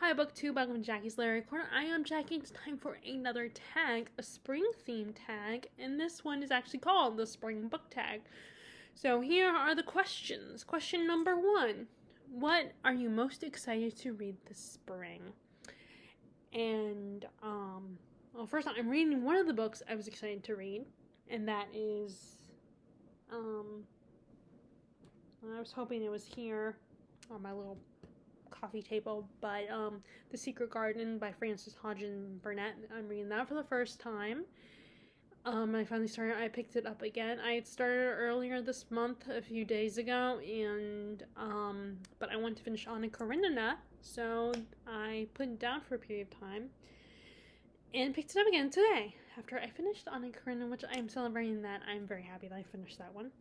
Hi, BookTube. Welcome to Jackie's Literary Corner. I am Jackie. It's time for another tag, a spring-themed tag, and this one is actually called the Spring Book Tag. So here are the questions. Question number 1. What are you most excited to read this spring? And, well, first I'm reading one of the books I was excited to read, and that is, I was hoping it was here on my little coffee table, but The Secret Garden by Frances Hodgson Burnett. I'm reading that for the first time. I picked it up again. I had started earlier this month, a few days ago, and but I wanted to finish Anna Karenina, so I put it down for a period of time and picked it up again today after I finished Anna Karenina, which I'm celebrating that. I'm very happy that I finished that one.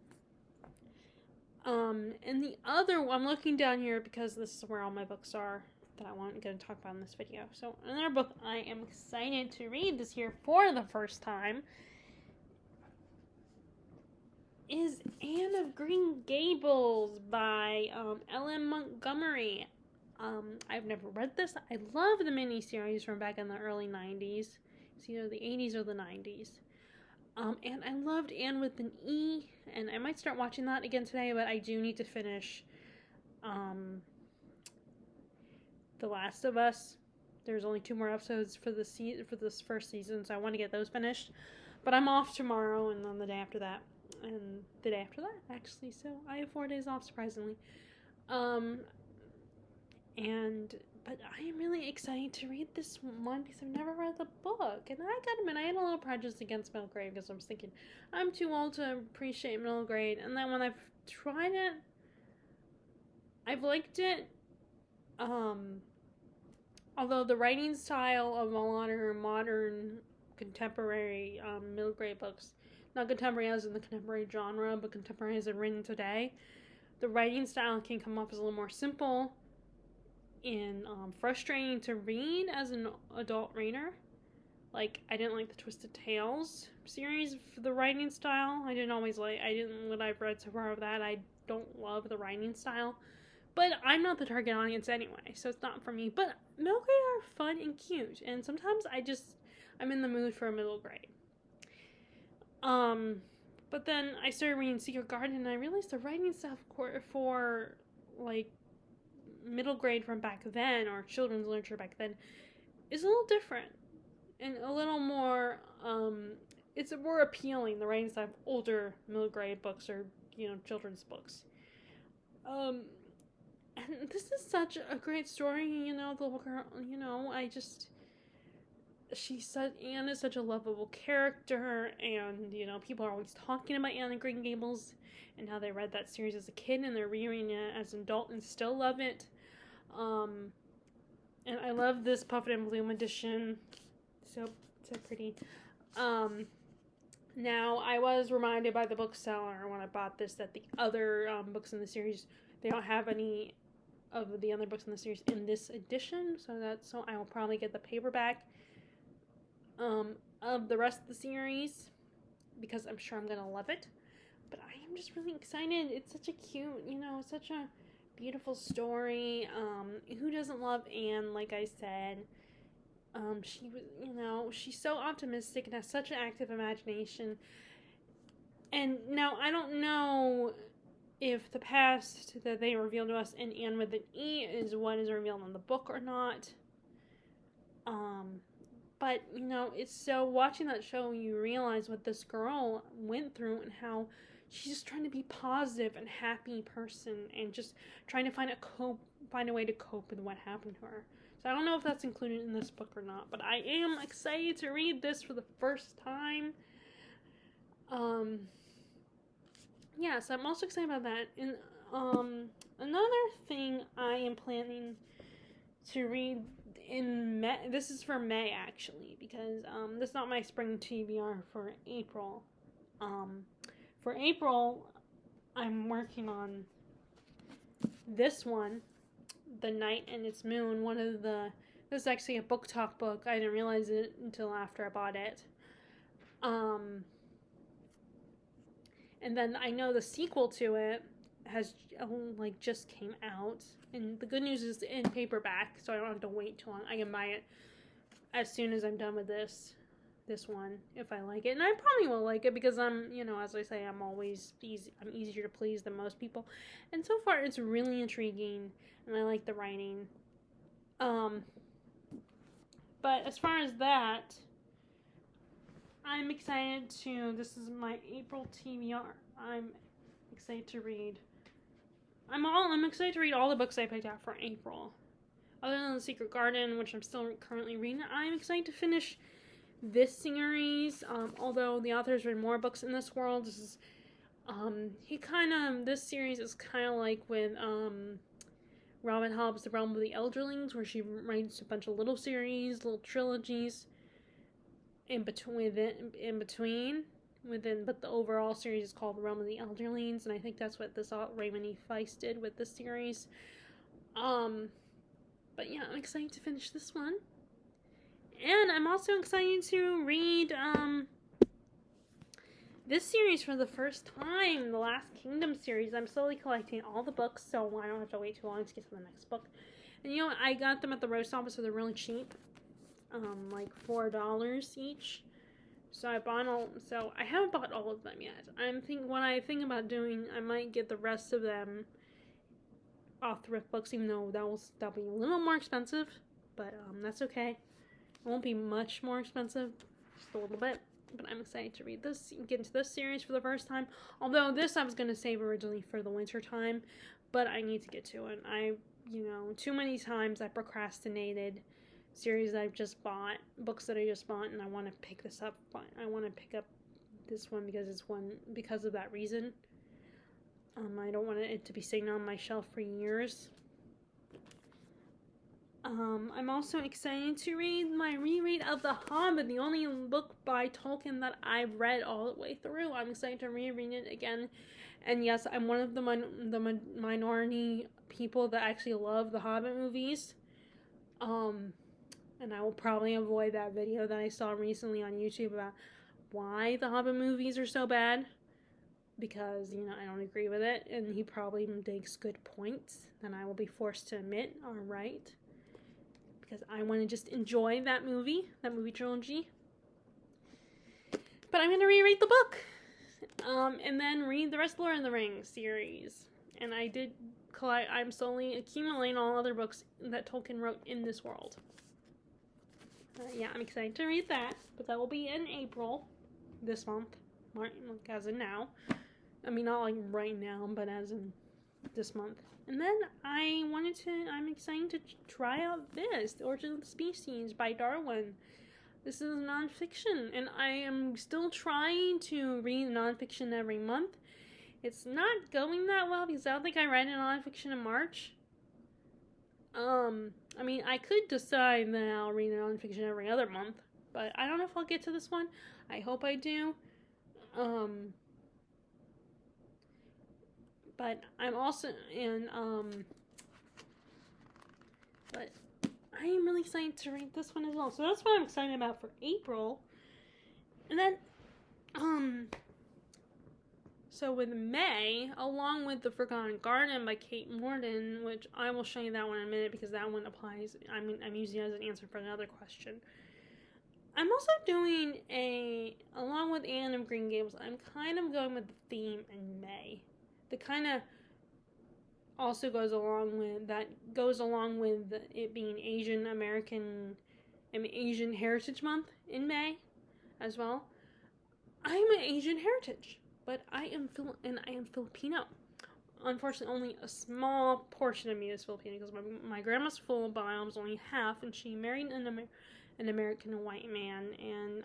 And the other one, I'm looking down here because this is where all my books are that I want to talk about in this video. So another book I am excited to read this year for the first time is Anne of Green Gables by L.M. Montgomery. I've never read this. I love the miniseries from back in the early 90s. It's either the 80s or the 90s. And I loved Anne with an E, and I might start watching that again today, but I do need to finish The Last of Us. There's only 2 more episodes for this first season, so I want to get those finished. But I'm off tomorrow, and then the day after that, and the day after that, actually, so I have 4 days off, surprisingly. But I am really excited to read this one because I've never read the book. And I gotta admit, I had a little prejudice against middle grade because I was thinking, I'm too old to appreciate middle grade. And then when I've tried it, I've liked it. Although the writing style of a lot of modern contemporary middle grade books, not contemporary as in the contemporary genre, but contemporary as in written today, the writing style can come off as a little more simple and frustrating to read as an adult reader. Like, I didn't like the Twisted Tales series for the writing style. What I've read so far of that, I don't love the writing style. But I'm not the target audience anyway, so it's not for me. But middle grade are fun and cute, and sometimes I'm in the mood for a middle grade. But then I started reading Secret Garden, and I realized the writing stuff for like middle grade from back then, or children's literature back then, is a little different and a little more it's more appealing, the writing style of older middle grade books, or children's books. And this is such a great story. The little girl, Anne is such a lovable character, and people are always talking about Anne of Green Gables and how they read that series as a kid and they're rereading it as an adult and still love it. And I love this Puffin and Bloom edition. So pretty. Now, I was reminded by the bookseller when I bought this that the other books in the series, they don't have any of the other books in the series in this edition, so I will probably get the paperback of the rest of the series because I'm sure I'm going to love it. But I am just really excited. It's such a cute, such a beautiful story. Who doesn't love Anne? Like I said, she was, she's so optimistic and has such an active imagination. And now I don't know if the past that they revealed to us in Anne with an E is what is revealed in the book or not. But it's so, watching that show, you realize what this girl went through and how she's just trying to be positive and happy person and just trying to find a way to cope with what happened to her. So I don't know if that's included in this book or not, but I am excited to read this for the first time. Yeah, so I'm also excited about that. And another thing I am planning to read in May, this is for May actually, because this is not my spring TBR for April. For April, I'm working on this one, The Night and Its Moon. This is actually a book talk book. I didn't realize it until after I bought it. And then I know the sequel to it has like just came out, and the good news is in paperback, so I don't have to wait too long. I can buy it as soon as I'm done with this one if I like it, and I probably will like it because I'm, as I say, I'm easier to please than most people, and so far it's really intriguing, and I like the writing. But as far as that, I'm excited to. This is my April TBR. I'm excited to read. I'm excited to read all the books I picked out for April. Other than The Secret Garden, which I'm still currently reading, I'm excited to finish this series. Although the author's written more books in this world, this series is kind of like with Robin Hobb's The Realm of the Elderlings, where she writes a bunch of little series, little trilogies in between. But the overall series is called The Realm of the Elderlings, and I think that's what this Raymond E. Feist did with this series. But yeah, I'm excited to finish this one. And I'm also excited to read this series for the first time, the Last Kingdom series. I'm slowly collecting all the books, so I don't have to wait too long to get to the next book. And I got them at the roast office, so they're really cheap. Like $4 each. So I bought all. So I haven't bought all of them yet. What I think about doing, I might get the rest of them off Thrift Books, even though that'll be a little more expensive. But that's okay. It won't be much more expensive, just a little bit. But I'm excited to get into this series for the first time. Although this I was going to save originally for the winter time, but I need to get to it. Too many times I procrastinated series I've just bought, books that I just bought, and I want to pick this up. I want to pick up this one because of that reason. I don't want it to be sitting on my shelf for years. I'm also excited to read my reread of The Hobbit, the only book by Tolkien that I've read all the way through. I'm excited to reread it again. And yes, I'm one of the minority people that actually love the Hobbit movies. And I will probably avoid that video that I saw recently on YouTube about why the Hobbit movies are so bad. Because, I don't agree with it. And he probably makes good points that I will be forced to admit are right. Because I want to just enjoy that movie trilogy. But I'm going to reread the book. And then read the rest of Lord of the Rings series. And I'm slowly accumulating all other books that Tolkien wrote in this world. Yeah, I'm excited to read that. But that will be in April, this month, as in now. I mean, not like right now, but as in this month. And then I'm excited to try out this, The Origin of the Species by Darwin. This is nonfiction, and I am still trying to read nonfiction every month. It's not going that well because I don't think I read nonfiction in March. I mean, I could decide that I'll read nonfiction every other month, but I don't know if I'll get to this one. I hope I do. But I'm also but I am really excited to read this one as well. So that's what I'm excited about for April. And then so with May, along with The Forgotten Garden by Kate Morden, which I will show you that one in a minute because that one applies. I'm using it as an answer for another question. I'm also doing along with Anne of Green Gables, I'm kind of going with the theme in May. That kind of also goes along with it being Asian Heritage Month in May as well. I'm an Asian heritage, but I am Filipino. Unfortunately, only a small portion of me is Filipino because my grandma's full, but I'm only half, and she married an American white man, and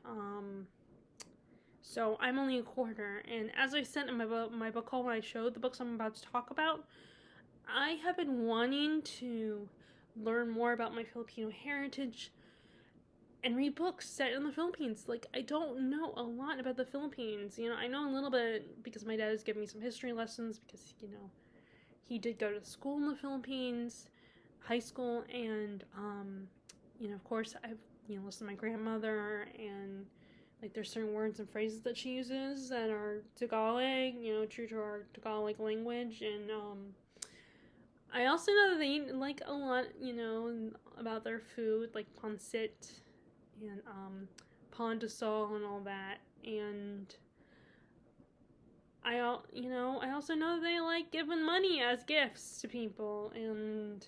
so I'm only a quarter. And as I said in my book haul when I showed the books I'm about to talk about, I have been wanting to learn more about my Filipino heritage and read books set in the Philippines. Like, I don't know a lot about the Philippines. I know a little bit because my dad has given me some history lessons because, he did go to school in the Philippines, high school, and, of course, I've, listened to my grandmother and Like, there's certain words and phrases that she uses that are Tagalog, true to our Tagalog language. And I also know that they eat, like, a lot, about their food, like pancit and pandesal and all that. And I also know they like giving money as gifts to people. And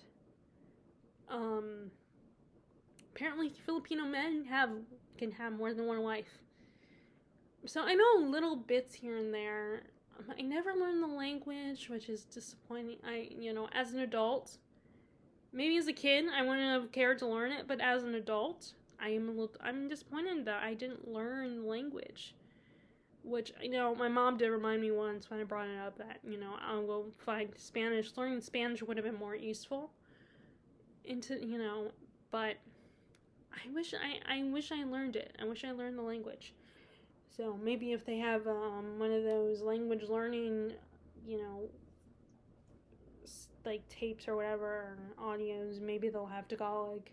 apparently Filipino men can have more than one wife. So I know little bits here and there. I never learned the language, which is disappointing. As an adult, maybe as a kid I wouldn't have cared to learn it, but as an adult, I'm disappointed that I didn't learn the language. Which, my mom did remind me once when I brought it up that, I'll go find Spanish. Learning Spanish would have been more useful. But I wish I learned it. I wish I learned the language. So maybe if they have one of those language learning, like tapes or whatever, or audios, maybe they'll have Tagalog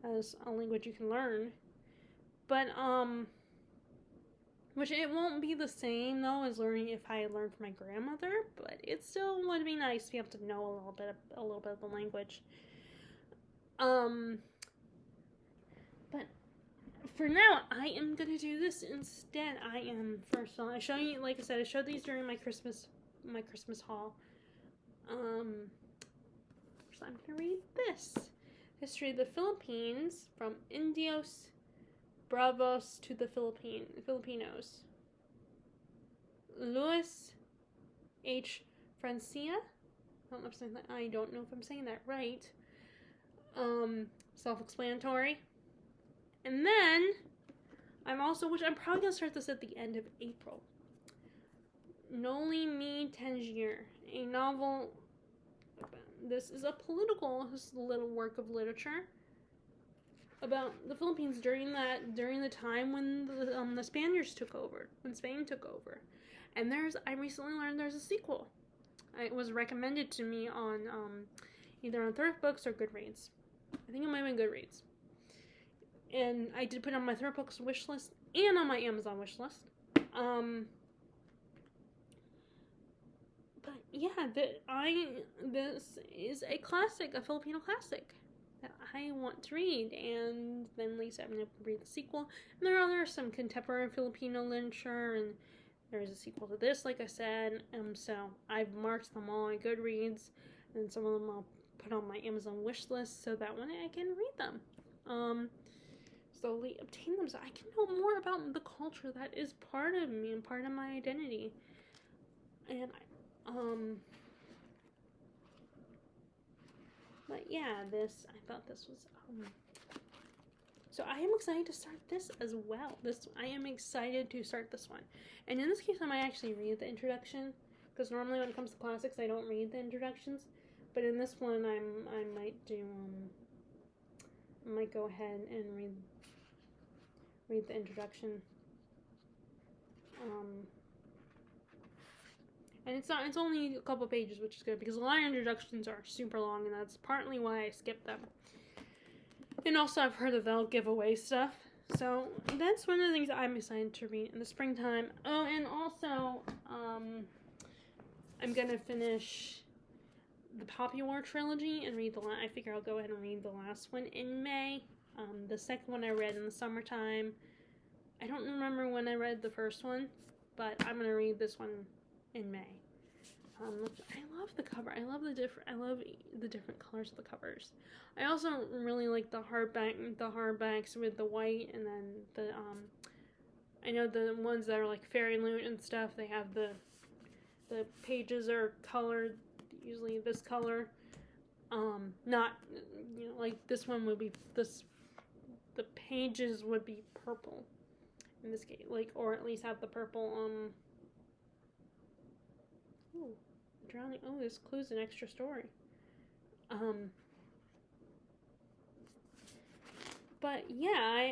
as a language you can learn. But which it won't be the same though as learning if I had learned from my grandmother, but it still would be nice to be able to know a little bit of the language. But for now, I am gonna do this instead. I show you, like I said, I showed these during my Christmas haul. So I'm gonna read this. History of the Philippines, from Indios Bravos to the Filipinos. Luis H. Francia. I don't know if I'm saying that right. Self-explanatory. And then, which I'm probably going to start this at the end of April. Noli Me Tangere, a novel. This is a political little work of literature about the Philippines during the time when the Spaniards took over, when Spain took over. And I recently learned there's a sequel. It was recommended to me on either on Thrift Books or Goodreads. I think it might have been Goodreads. And I did put it on my Thrift Books wish list and on my Amazon wish list. But yeah, this is a classic, a Filipino classic that I want to read. And then Lisa, I'm going to read the sequel. And there are some contemporary Filipino literature, and there's a sequel to this, like I said. So I've marked them all on Goodreads, and some of them I'll put on my Amazon wish list so that when I can read them. Slowly obtain them so I can know more about the culture that is part of me and part of my identity. And but yeah, I thought this was so I am excited to start this as well. I am excited to start this one. And in this case I might actually read the introduction, because normally when it comes to classics I don't read the introductions, but in this one I might do I might go ahead and read the introduction. And it's only a couple pages, which is good, because a lot of introductions are super long, and that's partly why I skipped them. And also I've heard that they'll give away stuff, so that's one of the things I'm excited to read in the springtime. Oh, and also I'm gonna finish the Poppy War trilogy and read I figure I'll go ahead and read the last one in May. The second one I read in the summertime. I don't remember when I read the first one, but I'm gonna read this one in May. I love the cover. I love the different colors of the covers. I also really like the hardbacks with the white, and then I know the ones that are like Fairy Loot and stuff. They have the pages are colored, usually this color. Not like this one would be the pages would be purple in this case, or at least have the purple drowning. Oh, this clues an extra story. But yeah,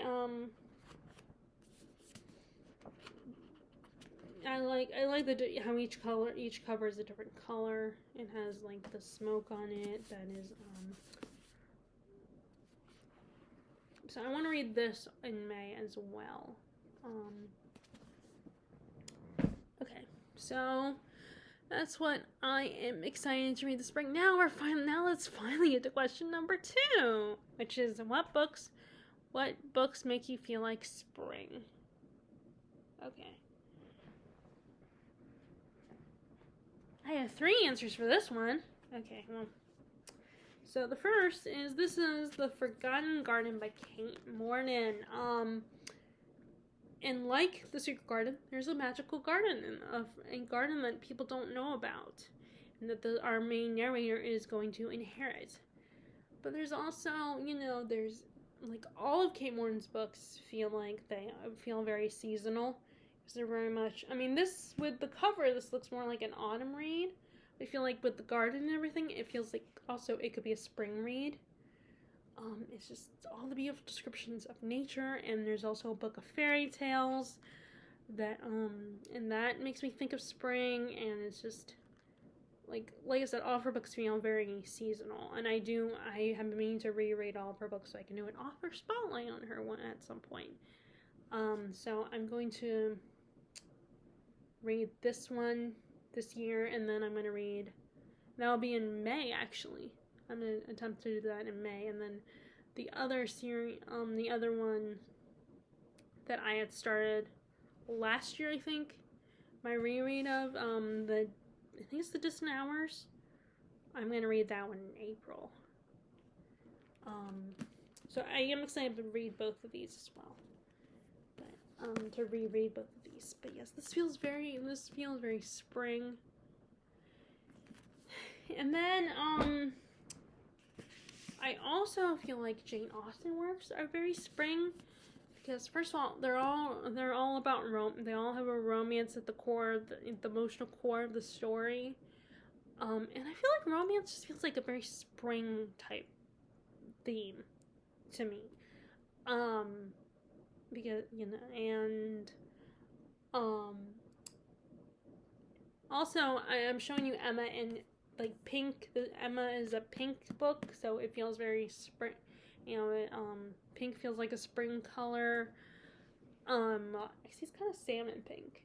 I like how each cover is a different color. It has like the smoke on it that is so I want to read this in May as well. Okay, so that's what I am excited to read this spring. Now let's finally get to question number 2, which is what books make you feel like spring? Okay. I have 3 answers for this one. Okay, well. So the first is, this is The Forgotten Garden by Kate Morton. And like The Secret Garden, there's a magical garden, a garden that people don't know about, and that our main narrator is going to inherit. But there's also, there's like all of Kate Morton's books feel like they feel very seasonal. Because they're very much, this, with the cover, this looks more like an autumn read. I feel like with the garden and everything, it feels like also it could be a spring read. It's just all the beautiful descriptions of nature, and there's also a book of fairy tales that and that makes me think of spring, and it's just like I said, all of her books feel very seasonal, and I have been meaning to reread all of her books so I can do an author spotlight on her one at some point. So I'm going to read this one this year, and then I'm going to read, that'll be in May actually. I'm going to attempt to do that in May, and then the other series, the other one that I had started last year, I think, my reread of, I think it's The Distant Hours. I'm going to read that one in April. So I am excited to read both of these as well. But, to reread both of these. But yes, this feels very spring. And then, I also feel like Jane Austen works are very spring, because first of all, they're all about they all have a romance at the core, the emotional core of the story, and I feel like romance just feels like a very spring type theme to me, because and also I am showing you Emma in like pink. Emma is a pink book, so it feels very spring. Pink feels like a spring color. I see it's kind of salmon pink.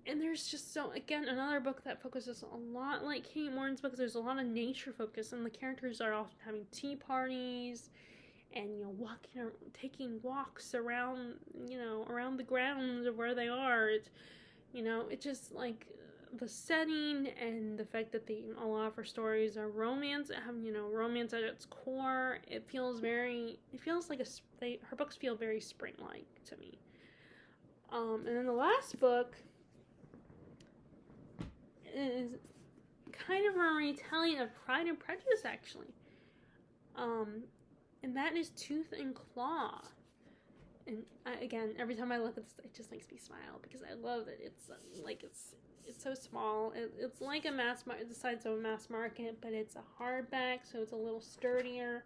And there's just another book that focuses a lot like Kate Morton's books. There's a lot of nature focus, and the characters are often having tea parties, and taking walks around, around the grounds of where they are. It's just like the setting and the fact that a lot of her stories are romance, have romance at its core. It feels like her books feel very spring-like to me. And then the last book is kind of a retelling of Pride and Prejudice, actually. And that is Tooth and Claw. And again, every time I look at this, it just makes me smile because I love that it's so small. It's like the size of a mass market, but it's a hardback, so it's a little sturdier.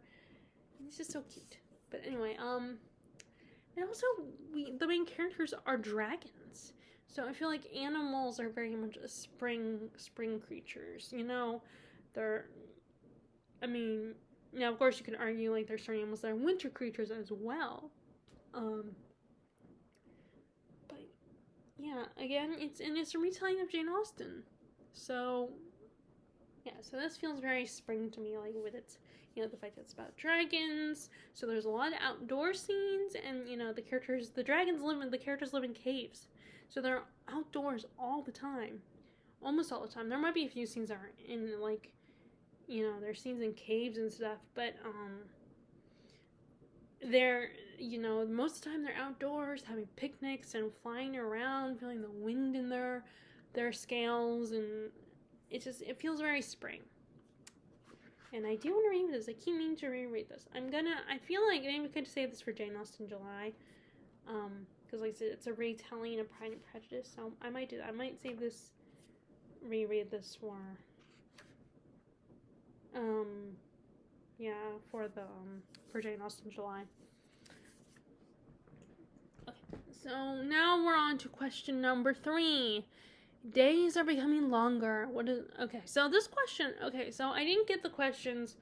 And it's just so cute. But anyway, and also the main characters are dragons, so I feel like animals are very much a spring creatures. They're, now of course you can argue like there's certain animals that are winter creatures as well. But yeah, again, it's a retelling of Jane Austen, so yeah, so this feels very spring to me, like with its, the fact that it's about dragons, so there's a lot of outdoor scenes, and the characters live in caves, so they're outdoors all the time, almost all the time. There might be a few scenes that are in there's scenes in caves and stuff, but they're, most of the time they're outdoors having picnics and flying around, feeling the wind in their scales, and it feels very spring. And I do want to read this. I keep meaning to reread this. I feel like maybe we could save this for Jane Austen July, because like I said, it's a retelling of Pride and Prejudice, so I might do that. I might save this, reread this for for Jane Austen July. Okay, so now we're on to question number 3. Days are becoming longer. So this question, so I didn't get the questions,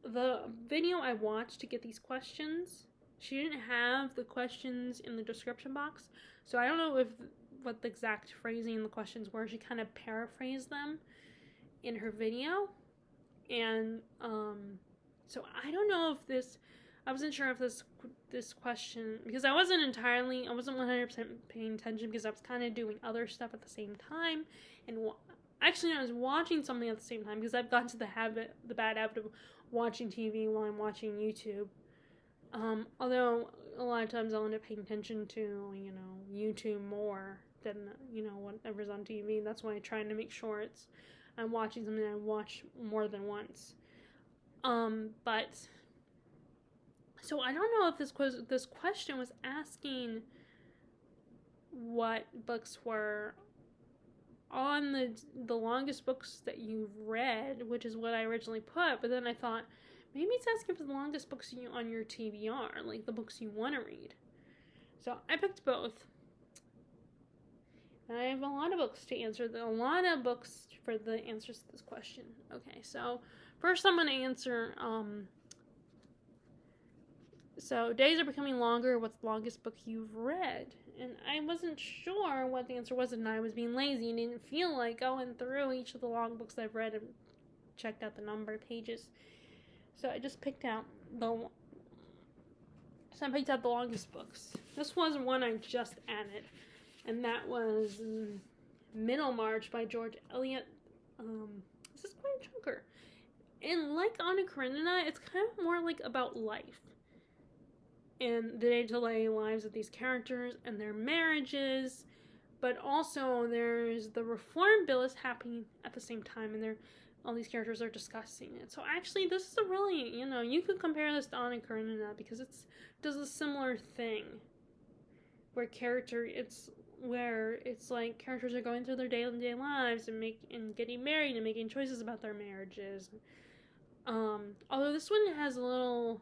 the video I watched to get these questions she didn't have the questions in the description box. So I don't know what the exact phrasing in the questions were. She kind of paraphrased them in her video. And so I don't know if I wasn't sure if this question, because I wasn't 100% paying attention because I was kind of doing other stuff at the same time. And actually, I was watching something at the same time because I've gotten to the bad habit of watching TV while I'm watching YouTube. Although a lot of times I'll end up paying attention to, YouTube more than, whatever's on TV. That's why I try to make sure I'm watching something I watch more than once. But so I don't know if this question was asking what books were on the longest books that you've read, which is what I originally put, but then I thought maybe it's asking for the longest books on your TBR, like the books you want to read. So I picked both. And I have a lot of books to answer, a lot of books for the answers to this question. Okay, so first I'm going to answer, so days are becoming longer. What's the longest book you've read? And I wasn't sure what the answer was, and I was being lazy and didn't feel like going through each of the long books I've read and checked out the number of pages. So I just picked out the longest books. This was one I just added, and that was Middlemarch by George Eliot. This is quite a chunker. And like Anna Karenina, it's kind of more like about life and the day-to-day lives of these characters and their marriages, but also there's the reform bill is happening at the same time, and all these characters are discussing it. So actually, this is a really, you could compare this to Anna Karenina because it does a similar thing, where it's like characters are going through their day-to-day lives and getting married and making choices about their marriages. Although this one has a little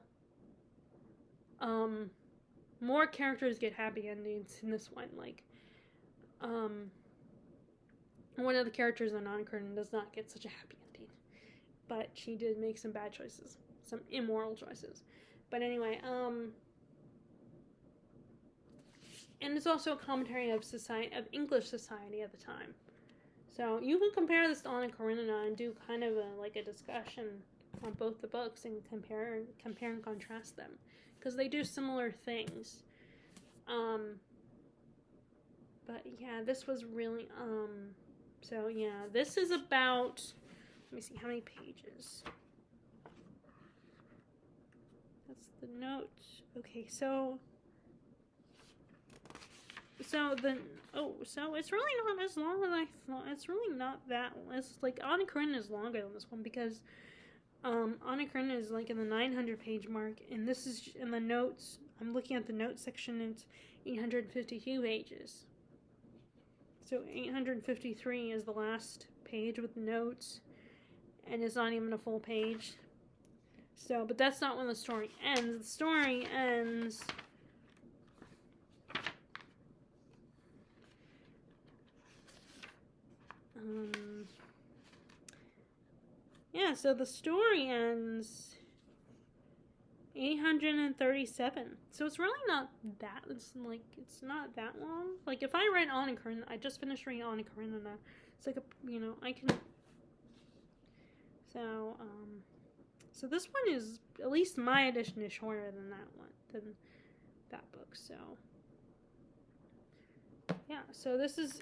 more characters get happy endings in this one. Like, one of the characters in Anna Karenina does not get such a happy ending, but she did make some bad choices, some immoral choices. But anyway, and it's also a commentary of English society at the time. So you can compare this to Anna Karenina and do kind of a discussion on both the books and compare and contrast them, because they do similar things. But yeah, this was really so yeah, this is about, let me see how many pages. That's the notes. Okay, so it's really not as long as I thought. It's really not that. It's like Anna Karenina is longer than this one because Anna Karenina is like in the 900 page mark, and this is in the notes. I'm looking at the notes section, and it's 852 pages. So 853 is the last page with notes, and it's not even a full page. So, but that's not when the story ends. The story ends so the story ends 837. So it's really not that, it's not that long. Like, if I read Anna Karenina, I just finished reading Anna Karenina. It's like I can. So this one is, at least my edition is shorter than that book. So yeah, so this is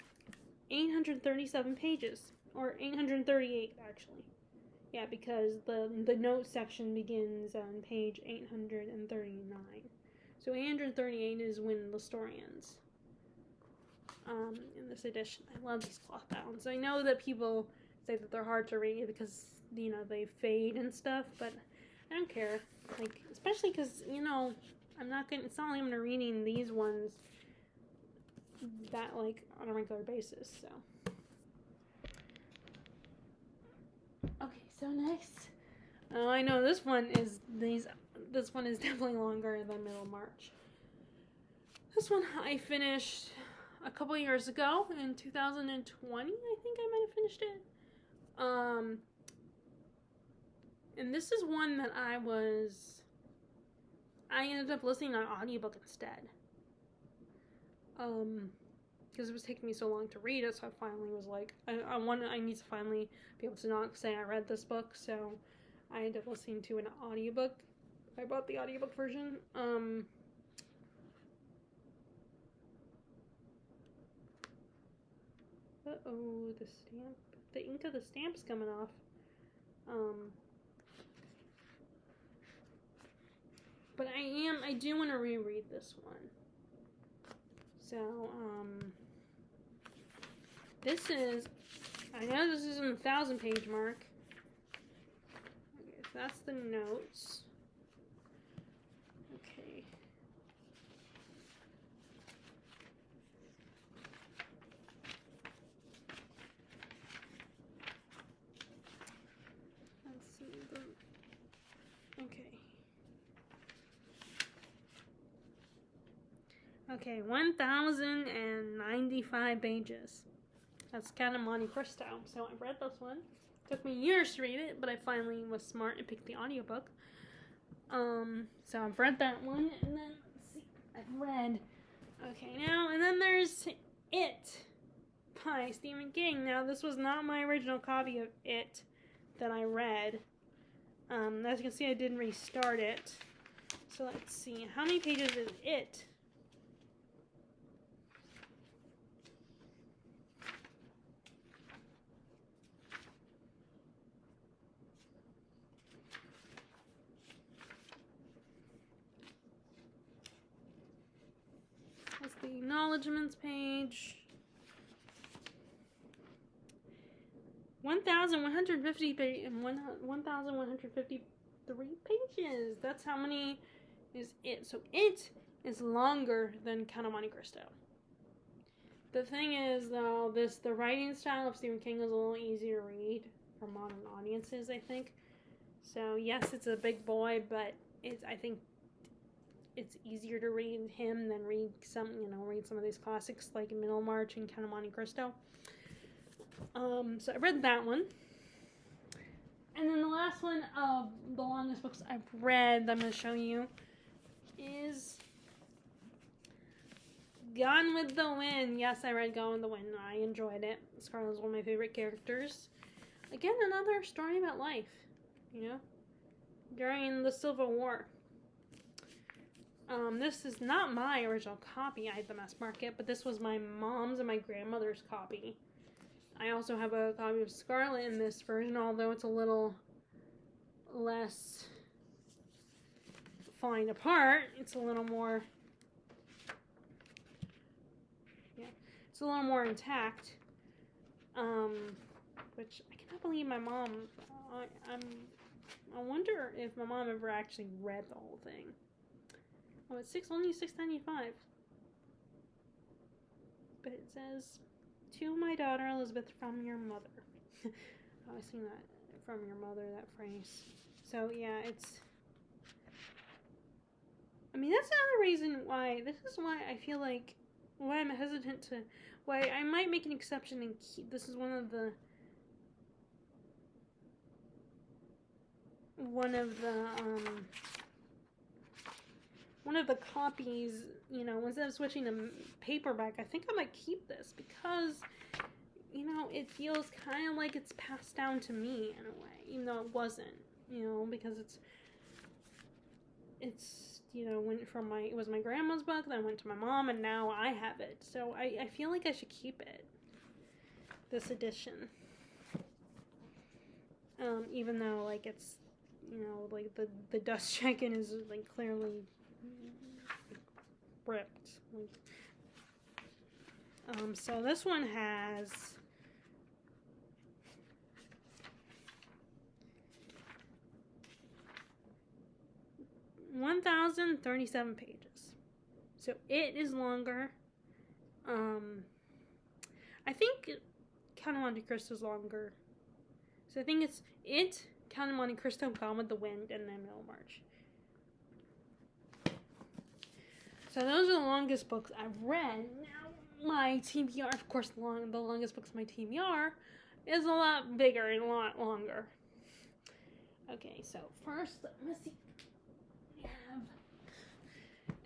837 pages, or 838 actually. Yeah, because the note section begins on page 839. So 838 is when the story ends. In this edition, I love these cloth bounds. I know that people say that they're hard to read because they fade and stuff, but I don't care. Like, especially because it's not like I'm reading these ones that on a regular basis. So okay, so next, I know this one is definitely longer than Middlemarch. This one I finished a couple years ago in 2020. I think I might have finished it. And this is one that I was I ended up listening to an audiobook instead. Because it was taking me so long to read it, so I finally was like, I need to finally be able to not say I read this book, so I ended up listening to an audiobook. I bought the audiobook version. Uh-oh, the ink of the stamp's coming off. But I do want to reread this one. So, I know this isn't the 1,000-page mark. Okay, so that's the notes. Okay. Let's see Okay, 1,095 pages. That's Count of Monte Cristo. So I read this one. Took me years to read it, but I finally was smart and picked the audiobook. So I've read that one, and then, let's see, I've read, okay, now, and then there's It by Stephen King. Now, this was not my original copy of It that I read. As you can see, I didn't restart it. So let's see, how many pages is It? That's the acknowledgements page. 1,153 pages. That's how many is It. So It is longer than Count of Monte Cristo. The thing is, though, the writing style of Stephen King is a little easier to read for modern audiences, I think. So yes, it's a big boy, but I think it's easier to read him than read some of these classics like Middlemarch and Count of Monte Cristo. So I read that one. And then the last one of the longest books I've read that I'm going to show you is Gone with the Wind. Yes, I read Gone with the Wind. I enjoyed it. Scarlett's one of my favorite characters. Again, another story about life, during the Civil War. This is not my original copy. I had the mass market, but this was my mom's and my grandmother's copy. I also have a copy of Scarlett in this version, although it's a little less falling apart. It's a little more, it's a little more intact. Which I cannot believe my mom. I wonder if my mom ever actually read the whole thing. Oh, it's only $6.95. But it says, "To my daughter Elizabeth, from your mother." I've seen that, from your mother, that phrase. So yeah, that's another reason why, this is why I feel like, why I'm hesitant to, why I might make an exception and keep, this is one of the copies, instead of switching to paperback, I think I might keep this because, it feels kind of like it's passed down to me in a way, even though it wasn't, because it was my grandma's book, then went to my mom, and now I have it. So I feel like I should keep it, this edition. Even though, it's, the dust jacket is, clearly ripped. So this one has 1,037 pages. So it is longer. I think Count of Monte Cristo is longer. So I think it's Count of Monte Cristo, Gone with the Wind, and then Middlemarch. So those are the longest books I've read. Now my TBR, of course, the longest books of my TBR is a lot bigger and a lot longer. Okay, so first, let's see. We have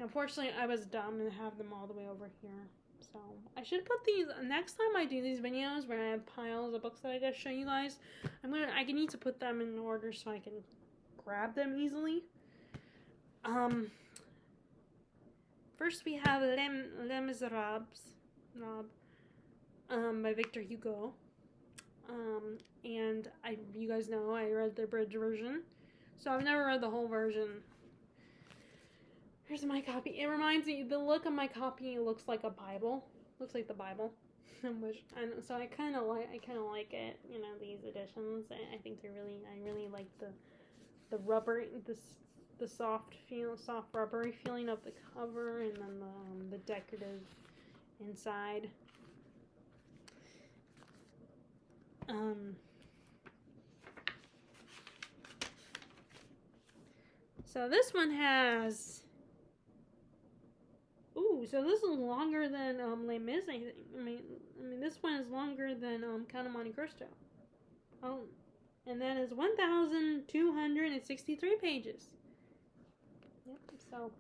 Unfortunately, I was dumb and have them all the way over here. So I should put these next time I do these videos where I have piles of books that I gotta show you guys. I need to put them in order so I can grab them easily. First we have Les Miserables, by Victor Hugo. And you guys know I read the abridged version, so I've never read the whole version. Here's my copy. It reminds me, the look of my copy looks like a Bible. Looks like the Bible. So I kind of like it, you know, these editions. I think I really like the rubber, the soft rubbery feeling of the cover, and then the decorative inside. So this one has. Ooh, so this is longer than Les Mis. I mean, this one is longer than Count of Monte Cristo. Oh, and that is 1,263 pages. Yep. So,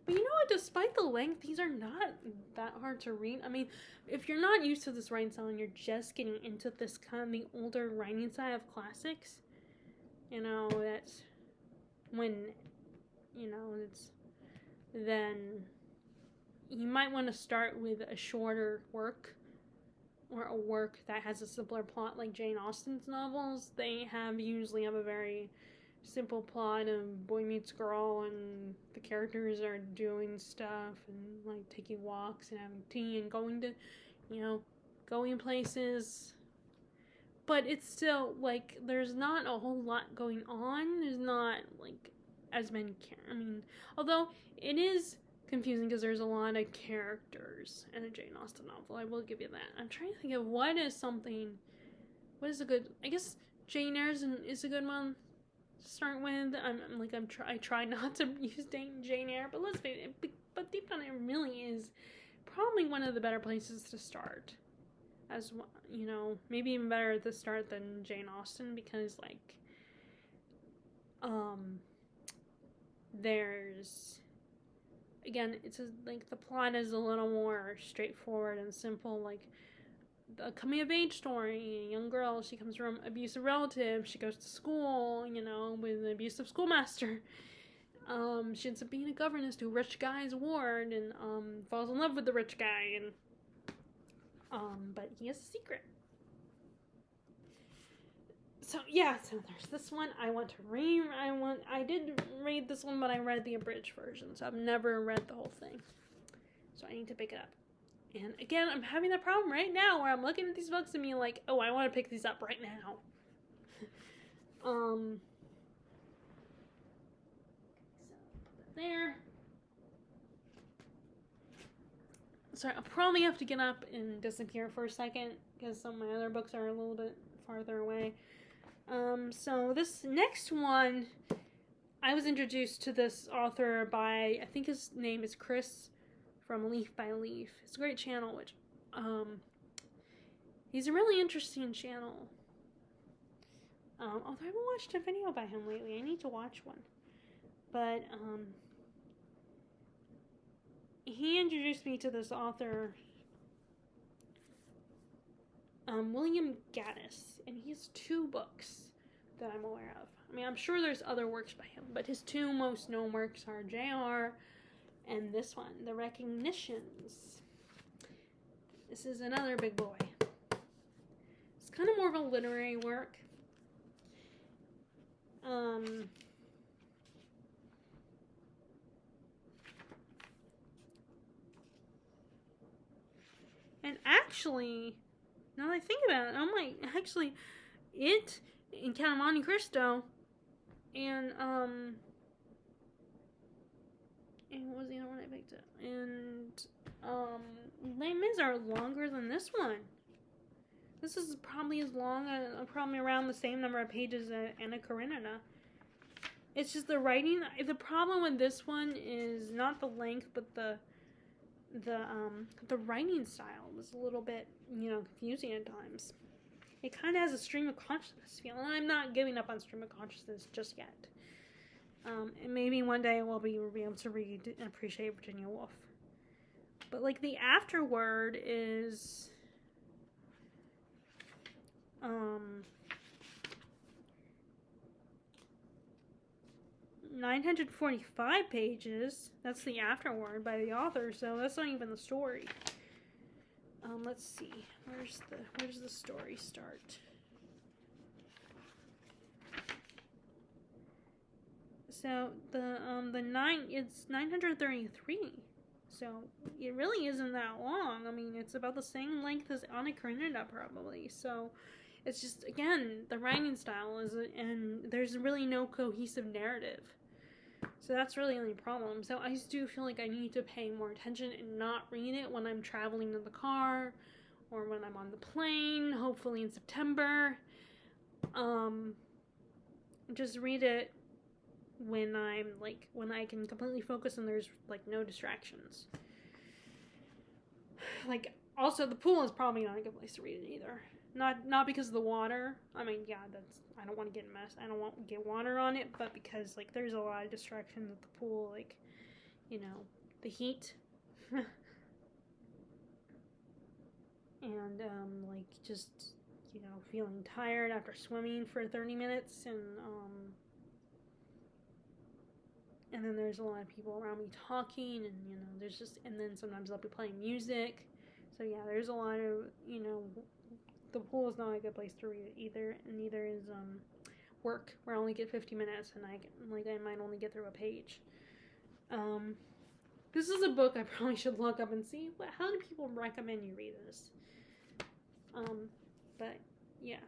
but you know what? Despite the length, these are not that hard to read. I mean, if you're not used to this writing style and you're just getting into this kind of the older writing style of classics, you know, that's when, you know, then you might want to start with a shorter work, or a work that has a simpler plot, like Jane Austen's novels. They usually have a very simple plot of boy meets girl, and the characters are doing stuff and like taking walks and having tea and going to, you know, going places. But it's still like there's not a whole lot going on. There's not like as many although it is confusing because there's a lot of characters in a Jane Austen novel. I will give you that. I'm trying to think of what is a good. I guess Jane Eyre is a good one to start with. I try not to use Jane Eyre, but let's face it. But deep down, it really is probably one of the better places to start. As you know, maybe even better at the start than Jane Austen, because there's. Again, the plot is a little more straightforward and simple, like a coming of age story. A young girl, she comes from abusive relatives, she goes to school, you know, with an abusive schoolmaster. She ends up being a governess to a rich guy's ward, and falls in love with the rich guy, and but he has a secret. So there's this one I want to read. I did read this one, but I read the abridged version, so I've never read the whole thing. So I need to pick it up. And again, I'm having that problem right now where I'm looking at these books and being like, oh, I want to pick these up right now. So put that there. Sorry, I'll probably have to get up and disappear for a second because some of my other books are a little bit farther away. So this next one, I was introduced to this author by, I think his name is Chris from Leaf by Leaf. It's a great channel, which, he's a really interesting channel. Although I haven't watched a video by him lately. I need to watch one. But, he introduced me to this author, William Gaddis, and he has 2 books that I'm aware of. I mean, I'm sure there's other works by him, but his 2 most known works are J.R. and this one, The Recognitions. This is another big boy. It's kind of more of a literary work. And actually, now that I think about it, I'm like, actually, it in Count of Monte Cristo, and what was the other one I picked up? And Les Mis are longer than this one. This is probably as long, probably around the same number of pages as Anna Karenina. It's just the writing. The problem with this one is not the length, but the writing style was a little bit, confusing at times. It kind of has a stream of consciousness feel, and I'm not giving up on stream of consciousness just yet. And maybe one day we'll be able to read and appreciate Virginia Woolf. But like the afterword is 945 pages. That's the afterword by the author, so that's not even the story. Let's see. Where does the story start? So it's 933. So it really isn't that long. I mean, it's about the same length as Anna Karenina probably. So it's just, again, the writing style and there's really no cohesive narrative. So that's really the only problem. So I do feel like I need to pay more attention and not read it when I'm traveling in the car or when I'm on the plane, hopefully in September. Just read it when I can completely focus and there's like no distractions. Like, also the pool is probably not a good place to read it either. Not because of the water. I mean, yeah, I don't want to get messed. I don't want to get water on it, but because like there's a lot of distractions at the pool, like, you know, the heat. And like just, you know, feeling tired after swimming for 30 minutes and then there's a lot of people around me talking, and you know, and then sometimes I'll be playing music. So yeah, there's a lot of, you know, the pool is not a good place to read it either, and neither is work, where I only get 50 minutes and I might only get through a page. This is a book I probably should look up and see how do people recommend you read this. But yeah.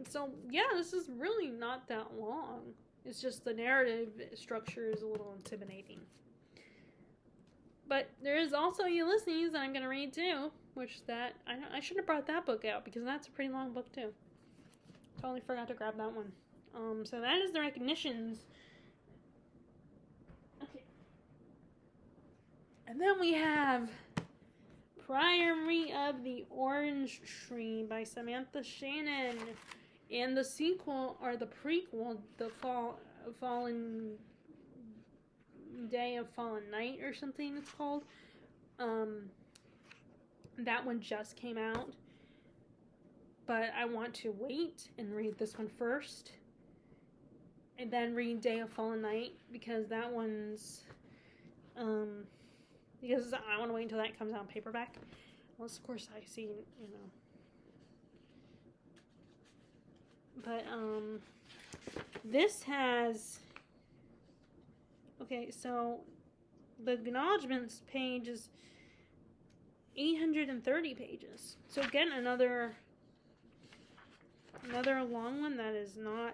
So yeah, this is really not that long. It's just the narrative structure is a little intimidating. But there is also Ulysses that I'm going to read too, which I should have brought that book out because that's a pretty long book too. Totally forgot to grab that one. So that is the recognitions. Okay. And then we have Priory of the Orange Tree by Samantha Shannon, and the sequel, or the prequel, the Fallen Day of Fallen Night or something it's called. That one just came out, but I want to wait and read this one first and then read Day of Fallen Night, because that one's because I want to wait until that comes out in paperback. Unless, of course, I see, you know. But, this has... Okay, so the acknowledgements page is 830 pages. So, again, another long one that is not...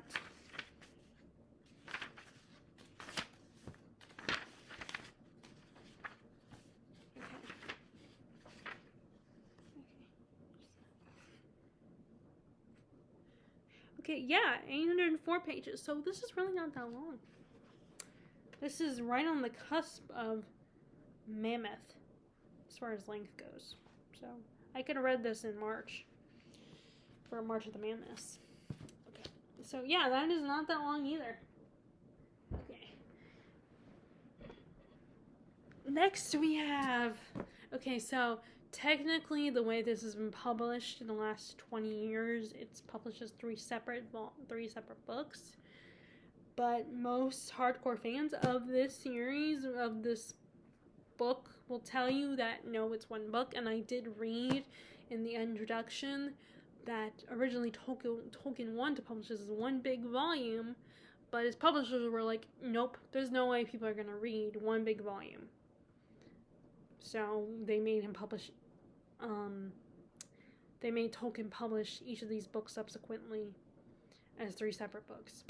Okay, yeah, 804 pages. So this is really not that long. This is right on the cusp of Mammoth, as far as length goes. So I could have read this in March, for March of the Mammoths. Okay, so yeah, that is not that long either. Okay. Next we have, okay, so technically, the way this has been published in the last 20 years, it's published as three separate books. But most hardcore fans of this series, of this book, will tell you that no, it's one book. And I did read in the introduction that originally Tolkien wanted to publish this as one big volume, but his publishers were like, nope, there's no way people are going to read one big volume. So they made him publish, they made Tolkien publish each of these books subsequently as three separate books.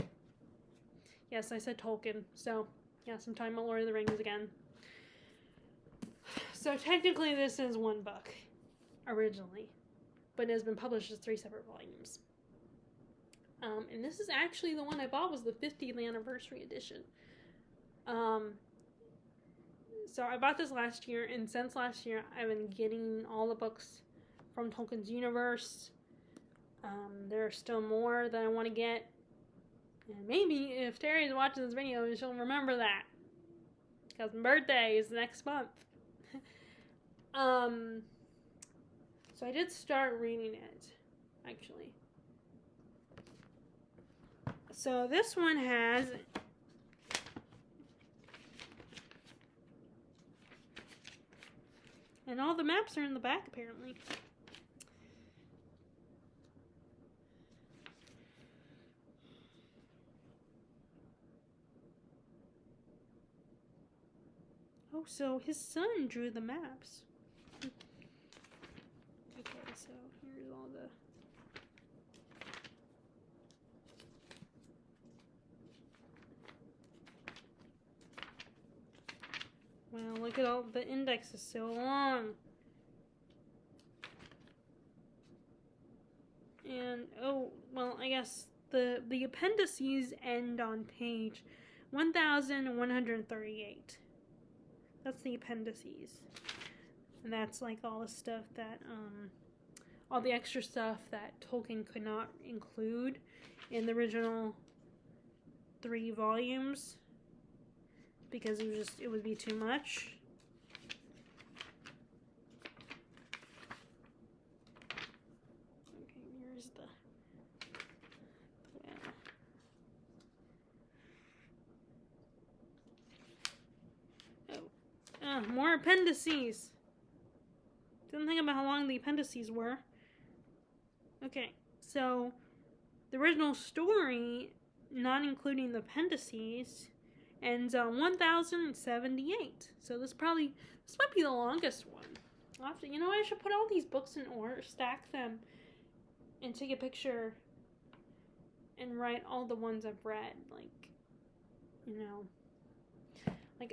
Yes, I said Tolkien, so yes, I'm talking about Lord of the Rings again. So technically this is one book, originally, but it has been published as three separate volumes. And this is actually the one I bought was the 50th anniversary edition. So I bought this last year, and since last year, I've been getting all the books from Tolkien's universe. There are still more that I want to get. And maybe if Terry is watching this video, she'll remember that. Because my birthday is next month. So I did start reading it, actually. So this one has... And all the maps are in the back, apparently. Oh, so his son drew the maps. Okay, so here's all the... Wow, look at all the index is so long. And, oh, well, I guess the appendices end on page 1138. That's the appendices. And that's like all the stuff that, all the extra stuff that Tolkien could not include in the original 3 volumes. Because it would be too much. Okay, here's the more appendices. Didn't think about how long the appendices were. Okay, so the original story, not including the appendices, ends on 1078. So this might be the longest one. I should put all these books in order, stack them, and take a picture and write all the ones I've read.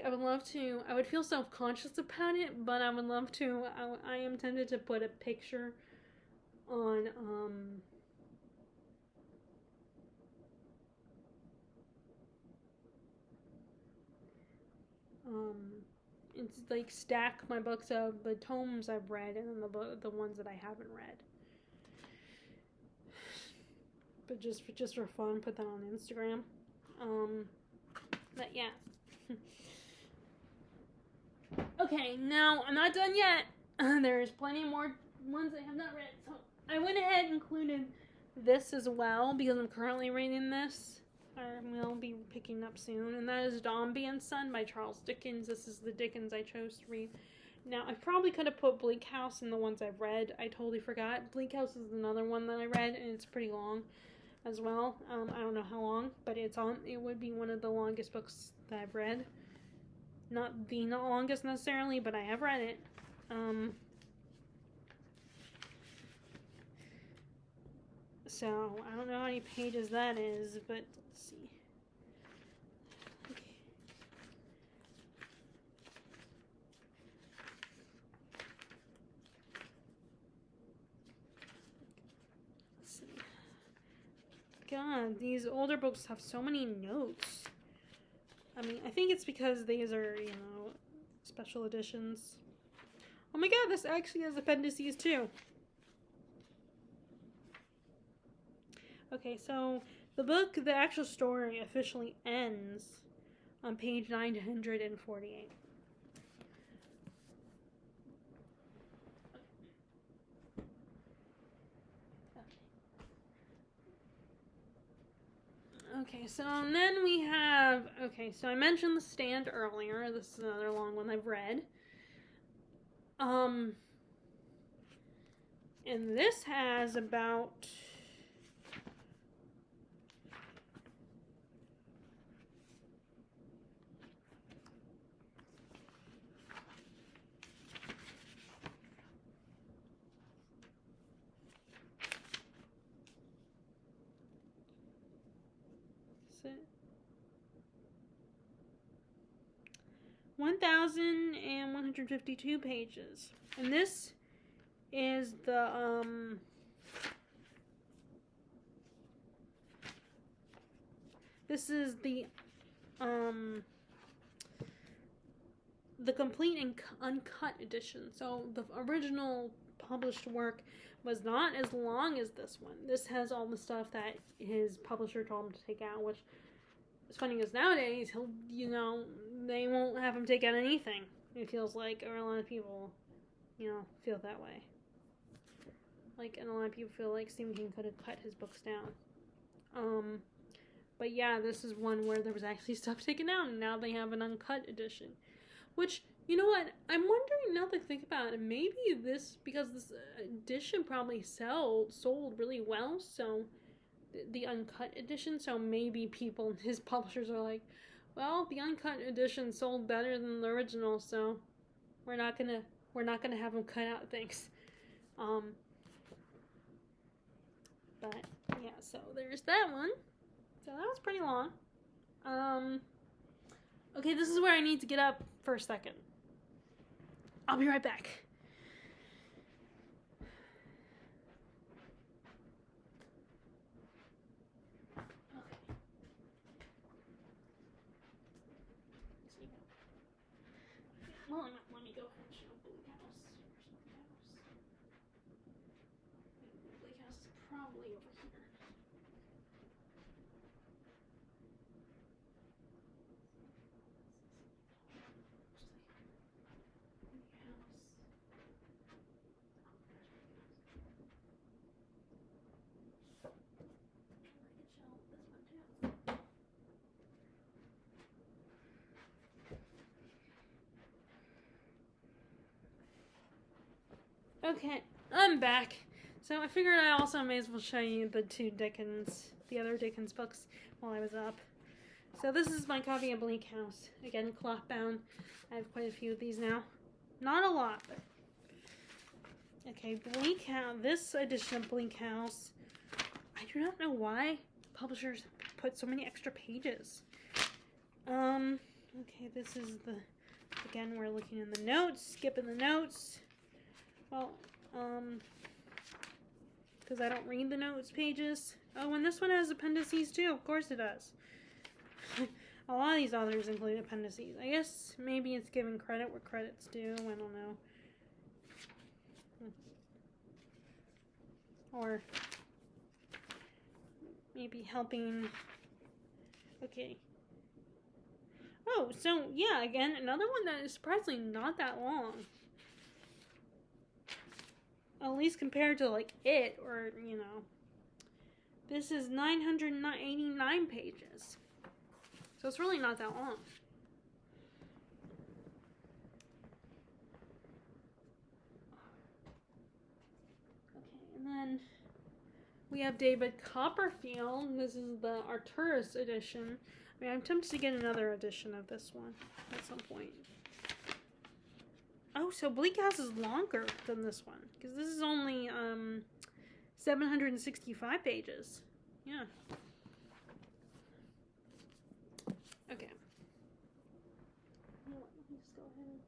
I would love to. I would feel self-conscious about it, but I would love to. I am tempted to put a picture on it's like stack my books of the tomes I've read and then the ones that I haven't read. But just for fun, put that on Instagram. But yeah. Okay, now I'm not done yet. There's plenty more ones I have not read. So I went ahead and included this as well because I'm currently reading this. I will be picking up soon, and that is Dombey and Son by Charles Dickens. This is the Dickens I chose to read. Now, I probably could have put Bleak House in the ones I've read. I totally forgot. Bleak House is another one that I read, and it's pretty long as well. I don't know how long, but it would be one of the longest books that I've read. Not the longest necessarily, but I have read it. So, I don't know how many pages that is, but let's see. Okay. Let's see. God, these older books have so many notes. I mean, I think it's because these are, special editions. Oh my god, this actually has appendices too. Okay, so the actual story officially ends on page 948. Okay, so then we have, so I mentioned The Stand earlier. This is another long one I've read. And this has about... So, 1,152 pages. And this is the, the complete and uncut edition. So the original published work was not as long as this one. This has all the stuff that his publisher told him to take out, which is funny because nowadays he'll, they won't have him take out anything. It feels like, or a lot of people, feel that way. And a lot of people feel like Stephen King could have cut his books down. But yeah, this is one where there was actually stuff taken out, and now they have an uncut edition. Which, you know what, I'm wondering now that I think about it, maybe because this edition probably sold really well, so the uncut edition, so maybe his publishers are like, well, the uncut edition sold better than the original, so we're not gonna have them cut out things. But yeah, so there's that one. So that was pretty long. Okay, this is where I need to get up for a second. I'll be right back. Well, let me go ahead and show Bleak House. Bleak House is probably over here. Okay, I'm back. So I figured I also may as well show you the other Dickens books while I was up. So this is my copy of Bleak House. Again, cloth bound. I have quite a few of these now. Not a lot, but... Okay, Bleak House. This edition of Bleak House, I do not know why publishers put so many extra pages. Okay, this is again, we're looking in the notes, skipping the notes. Well, because I don't read the notes pages. Oh, and this one has appendices too. Of course it does. A lot of these authors include appendices. I guess maybe it's giving credit where credit's due. I don't know. Or maybe helping. Okay. Oh, so yeah, again, another one that is surprisingly not that long. At least compared to It, or this is 989 pages, so it's really not that long. Okay, and then we have David Copperfield. This is the Arcturus edition. I mean, I'm tempted to get another edition of this one at some point. Oh, so Bleak House is longer than this one, because this is only 765 pages. Yeah. Okay. Let me just go ahead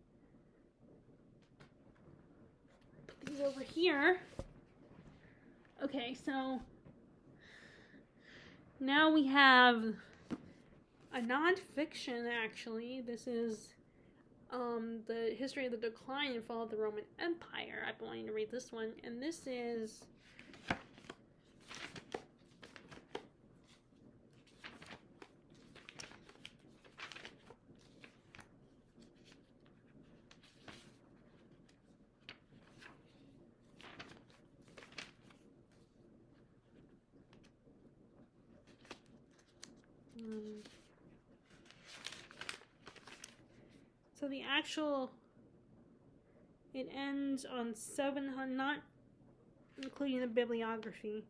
and put these over here. Okay, so now we have a nonfiction, actually. This is the history of the decline and fall of the Roman Empire. I've been wanting to read this one, and this is so the actual, it ends on 700, not including the bibliography.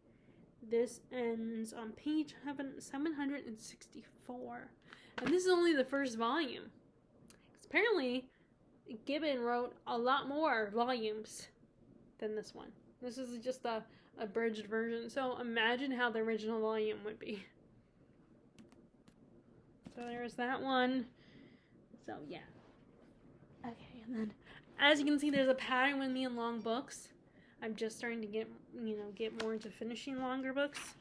This ends on page 764. And this is only the first volume. Apparently, Gibbon wrote a lot more volumes than this one. This is just a abridged version. So imagine how the original volume would be. So there's that one. So yeah. Okay, and then as you can see, there's a pattern with me in long books. I'm just starting to get more into finishing longer books.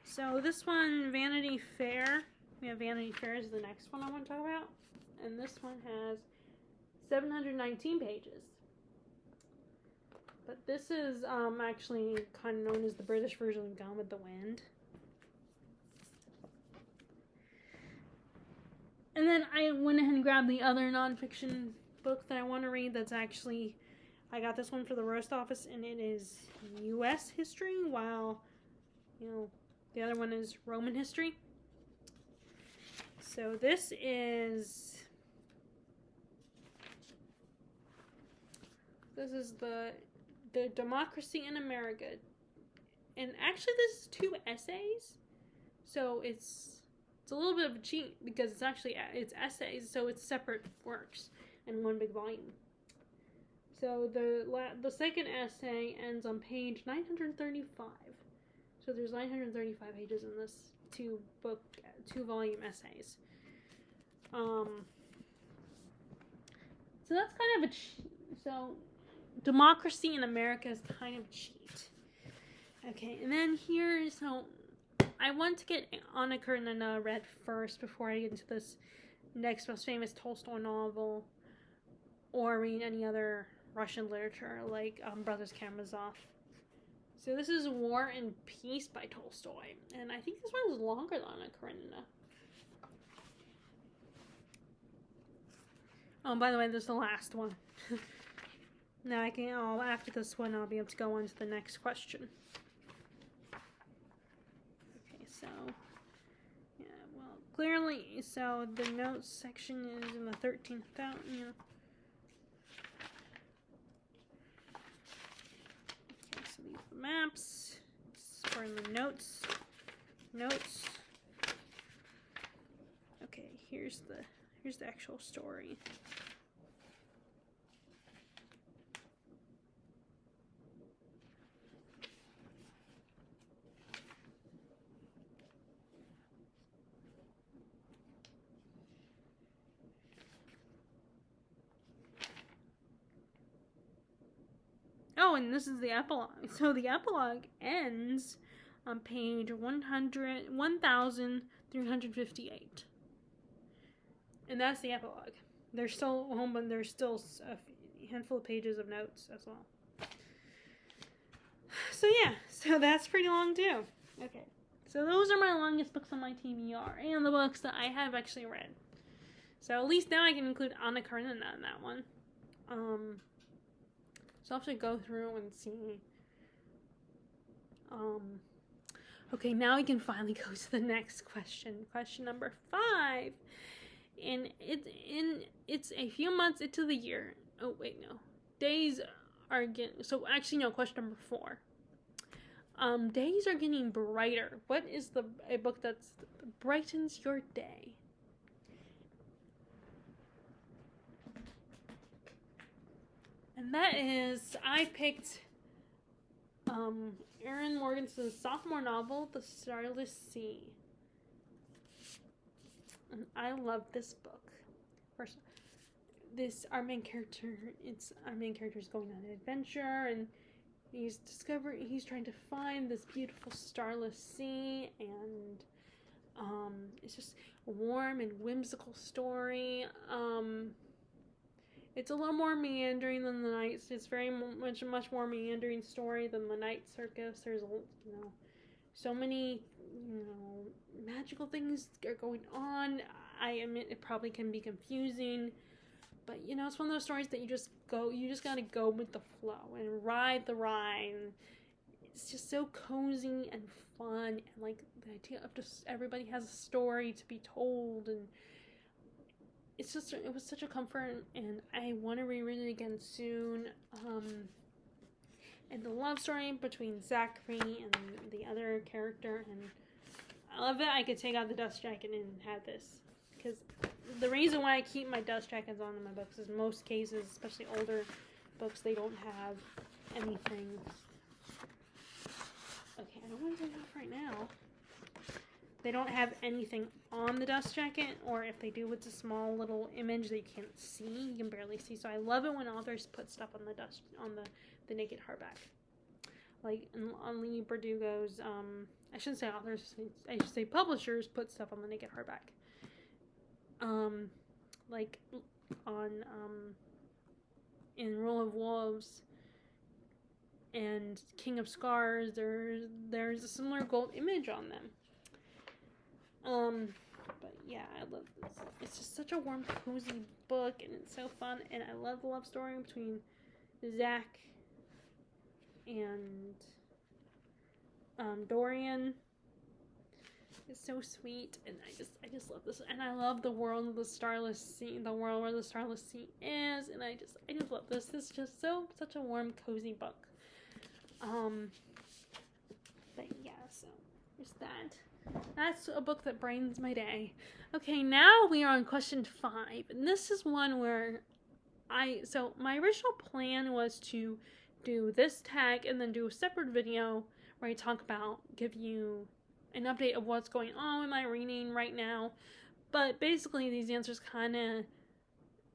So this one, Vanity Fair. We have Vanity Fair is the next one I want to talk about. And this one has 719 pages. But this is actually kind of known as the British version of Gone with the Wind. And then I went ahead and grabbed the other nonfiction book that I want to read. That's actually, I got this one for the roast office, and it is U.S. history, while, the other one is Roman history. So this is the Democracy in America. And actually this is 2 essays. So it's a little bit of a cheat because it's essays, so it's separate works in one big volume. So the second essay ends on page 935. So there's 935 pages in this 2-volume essays. So that's kind of a cheat. So Democracy in America is kind of cheat. Okay, and then here, so I want to get Anna Karenina read first before I get into this next most famous Tolstoy novel or read any other Russian literature like Brothers Karamazov. So this is War and Peace by Tolstoy, and I think this one is longer than Anna Karenina. Oh, by the way, there's the last one. Now after this one, I'll be able to go on to the next question. Okay, so, yeah, well, clearly, so the notes section is in the 13th out, Okay, so these are the maps, for the notes. Okay, here's the actual story. Oh, and this is the epilogue. So the epilogue ends on page 1358. And that's the epilogue. There's still a handful of pages of notes as well. So yeah, so that's pretty long too. Okay, so those are my longest books on my TBR and the books that I have actually read. So at least now I can include Anna Karenina in that one. So I'll have to go through and see. Okay, now we can finally go to the next question. Question number 5. And it's a few months into the year. Oh, wait, no. Days are getting... So, actually, no, question number 4. Days are getting brighter. What is a book that brightens your day? And that is, I picked Erin Morganson's sophomore novel, The Starless Sea. And I love this book. First, our main character is going on an adventure, and he's trying to find this beautiful starless sea, and it's just a warm and whimsical story. It's a little more meandering than the Night. It's very much more meandering story than the Night Circus. There's so many magical things are going on. I admit it probably can be confusing, but it's one of those stories that you just gotta go with the flow and ride the ride. It's just so cozy and fun, and like the idea of just everybody has a story to be told, and it was such a comfort, and I want to reread it again soon. And the love story between Zachary and the other character, and I love that I could take out the dust jacket and have this, because the reason why I keep my dust jackets on in my books is most cases, especially older books, they don't have anything. Okay, I don't want to take it off right now. They don't have anything on the dust jacket, or if they do, it's a small little image that you can't see. You can barely see. So I love it when authors put stuff on the naked hardback. Like on Lee Berdugo's, I shouldn't say authors, I should say publishers put stuff on the naked hardback. Like on in Rule of Wolves and King of Scars, there's a similar gold image on them. But yeah, I love this. It's just such a warm, cozy book, and it's so fun. And I love the love story between Zach and Dorian. It's so sweet, and I just love this. And I love the world of the Starless Sea, the world where the Starless Sea is, and I just love this. This is just such a warm, cozy book. But yeah, so there's that. That's a book that brightens my day. Okay, now we are on question 5, and this is one where so my original plan was to do this tag and then do a separate video where I give you an update of what's going on with my reading right now. But basically, these answers kind of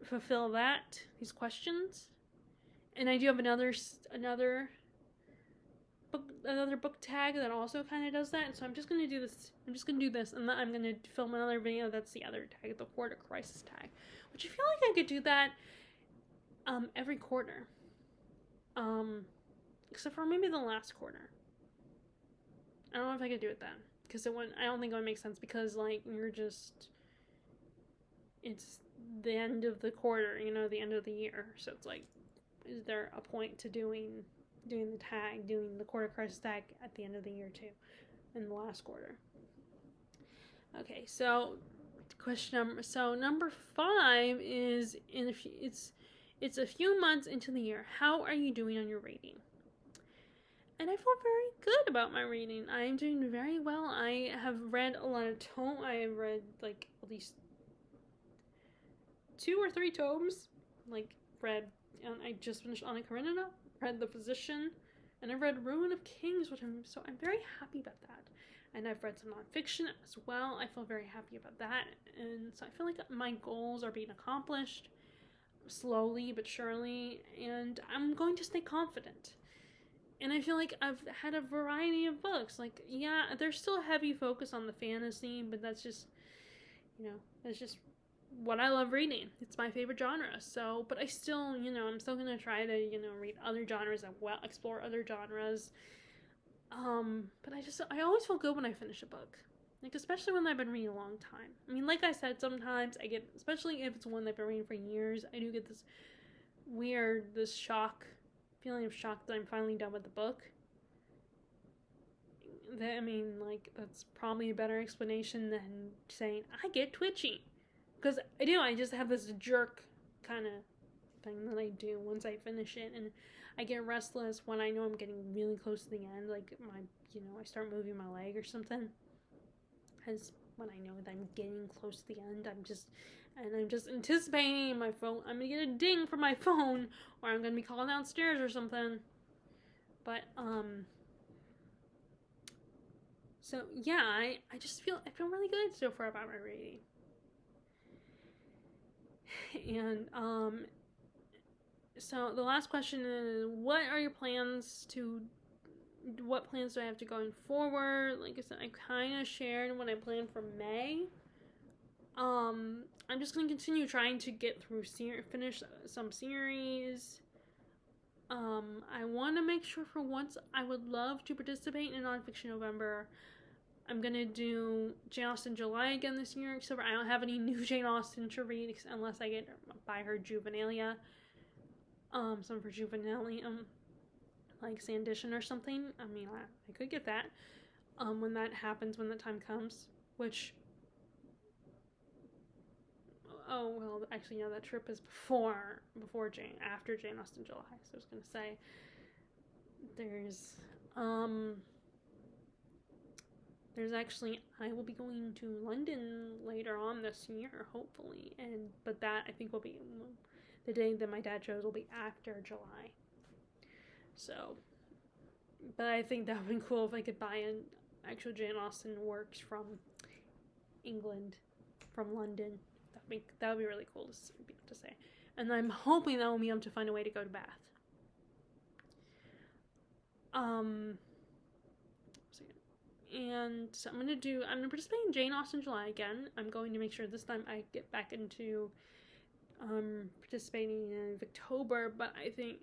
fulfill these questions. And I do have another book tag that also kind of does that. And so I'm just going to do this. I'm just going to do this, and then I'm going to film another video that's the other tag, the quarter crisis tag, which I feel like I could do that every quarter. Except for maybe the last quarter. I don't know if I could do it then, because I don't think it would make sense, because like it's the end of the quarter, the end of the year. So it's like, is there a point to doing the tag, doing the quarter crisis tag at the end of the year too, in the last quarter? Okay, so number 5 is it's a few months into the year. How are you doing on your reading? And I feel very good about my reading. I am doing very well. I have read a lot of tomes. I have read like at least 2 or 3 tomes. I just finished Anna Karenina, read The Physician, and I've read Ruin of Kings, I'm very happy about that. And I've read some nonfiction as well. I feel very happy about that. And so I feel like my goals are being accomplished slowly but surely, and I'm going to stay confident. And I feel like I've had a variety of books. Like, yeah, there's still a heavy focus on the fantasy, but that's just what I love reading. It's my favorite genre. So, but I still, I'm still going to try to, read other genres and explore other genres. But I always feel good when I finish a book. Like, especially when I've been reading a long time. I mean, like I said, sometimes I get, especially if it's one that I've been reading for years, I do get this feeling of shock that I'm finally done with the book. That's probably a better explanation than saying I get twitchy. Because I just have this jerk kind of thing that I do once I finish it, and I get restless when I know I'm getting really close to the end, like I start moving my leg or something. Because when I know that I'm getting close to the end, I'm just anticipating my phone. I'm gonna get a ding from my phone, or I'm gonna be called downstairs or something. But so yeah, I feel really good so far about my reading. And so the last question is, what plans do I have to going forward? Like I said, I kind of shared what I planned for May. I'm just going to continue trying to get through finish some series. I want to make sure for once I would love to participate in Nonfiction November. I'm going to do Jane Austen July again this year, except for I don't have any new Jane Austen to read unless I buy her Juvenilia. Some of her Juvenilia, like Sandition or something. I mean, I could get that when that happens, when the time comes, which... Oh, well, actually, that trip is after Jane Austen July. So I was going to say, there's I will be going to London later on this year, hopefully. But that, I think, will be the day that my dad chose will be after July. So, but I think that would be cool if I could buy an actual Jane Austen works from England, from London. That would be really cool to be able to say. And I'm hoping that we'll be able to find a way to go to Bath. And so I'm going to participate in Jane Austen July again. I'm going to make sure this time I get back into participating in October, but I think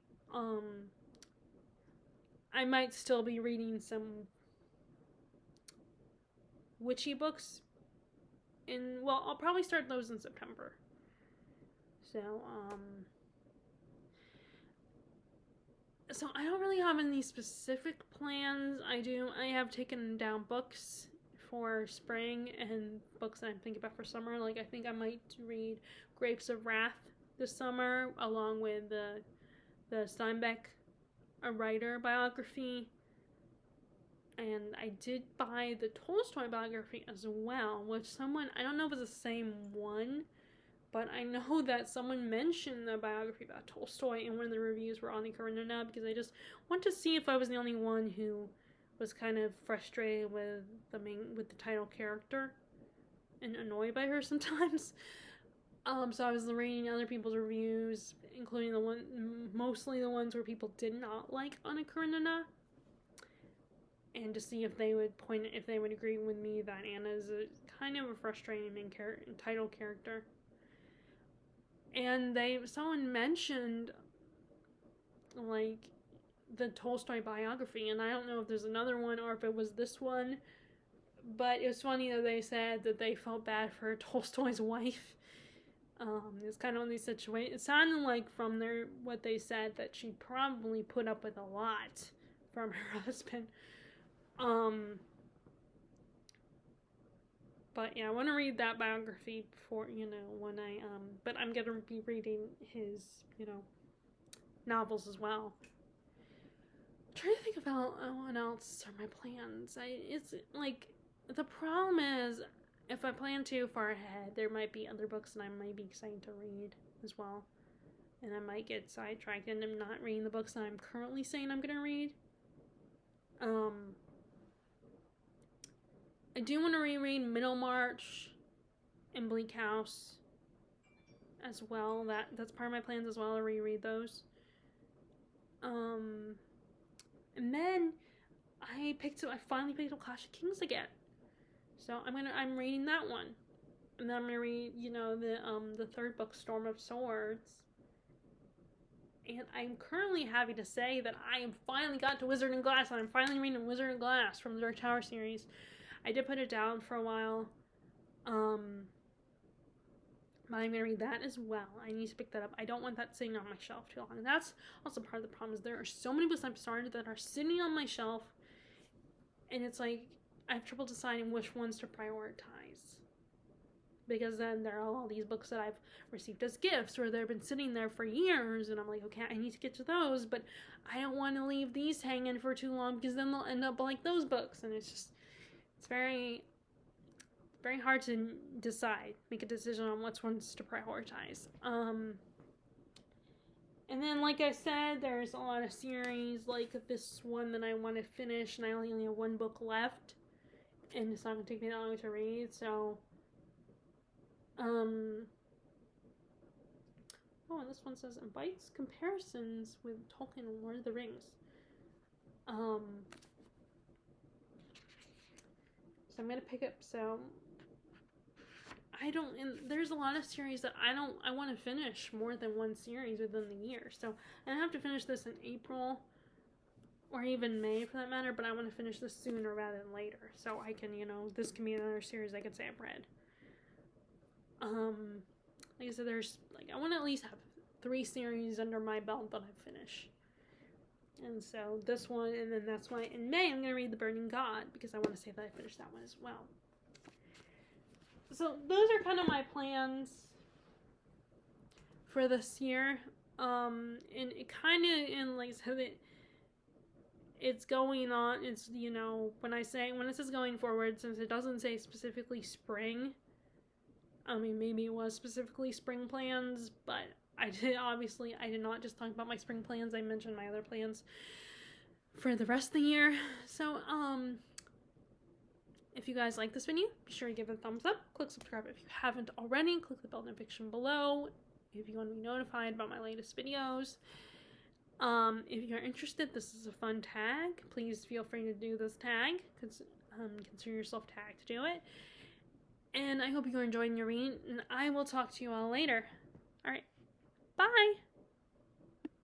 I might still be reading some witchy books. I'll probably start those in September. So I don't really have any specific plans. I have taken down books for spring and books that I'm thinking about for summer. Like, I think I might read Grapes of Wrath this summer, along with the Steinbeck, a writer biography. And I did buy the Tolstoy biography as well, which I don't know if it's the same one, but I know that someone mentioned the biography about Tolstoy in one of the reviews for Anna Karenina, because I just want to see if I was the only one who was kind of frustrated with the title character and annoyed by her sometimes. So I was reading other people's reviews, including mostly the ones where people did not like Anna Karenina, and to see if they would agree with me that Anna is a kind of a frustrating title character. And someone mentioned, like, the Tolstoy biography, and I don't know if there's another one or if it was this one, but it was funny that they said that they felt bad for Tolstoy's wife. It's kind of one of these situations. It sounded like from what they said that she probably put up with a lot from her husband. But yeah, I want to read that biography before, when but I'm going to be reading his, novels as well. I'm trying to think about what else are my plans. It's like, the problem is, if I plan too far ahead, there might be other books that I might be excited to read as well. And I might get sidetracked and I'm not reading the books that I'm currently saying I'm going to read. I do want to reread Middlemarch and Bleak House as well. That's part of my plans as well, to reread those. And then I finally picked up Clash of Kings again. So I'm reading that one. And then I'm gonna read, the third book, Storm of Swords. And I'm currently happy to say that I am finally got to Wizard and Glass, and I'm finally reading Wizard and Glass from the Dark Tower series. I did put it down for a while. But I'm going to read that as well. I need to pick that up. I don't want that sitting on my shelf too long. And that's also part of the problem, is there are so many books I've started that are sitting on my shelf. And it's like, I have trouble deciding which ones to prioritize. Because then there are all these books that I've received as gifts, or they've been sitting there for years. And I'm like, okay, I need to get to those. But I don't want to leave these hanging for too long, because then they'll end up like those books. And it's very, very hard to make a decision on which ones to prioritize. And then, like I said, there's a lot of series like this one that I want to finish, and I only have one book left, and it's not going to take me that long to read, so, and this one says, invites comparisons with Tolkien and Lord of the Rings. So I'm going to pick up, there's a lot of series that I want to finish more than one series within the year. So I have to finish this in April, or even May for that matter, but I want to finish this sooner rather than later. So I can, this can be another series I can say I've read. Like I said, I want to at least have 3 series under my belt that I finish. And so this one, and then that's why in May I'm going to read The Burning God, because I want to say that I finished that one as well. So those are kind of my plans for this year. And it kind of, like I said, it's going on. It's, when it says going forward, since it doesn't say specifically spring, maybe it was specifically spring plans, but I did not just talk about my spring plans. I mentioned my other plans for the rest of the year. So, if you guys like this video, be sure to give it a thumbs up. Click subscribe if you haven't already. Click the bell notification below if you want to be notified about my latest videos. If you're interested, this is a fun tag. Please feel free to do this tag. Consider yourself tagged to do it. And I hope you're enjoying your reading, and I will talk to you all later. All right. Bye.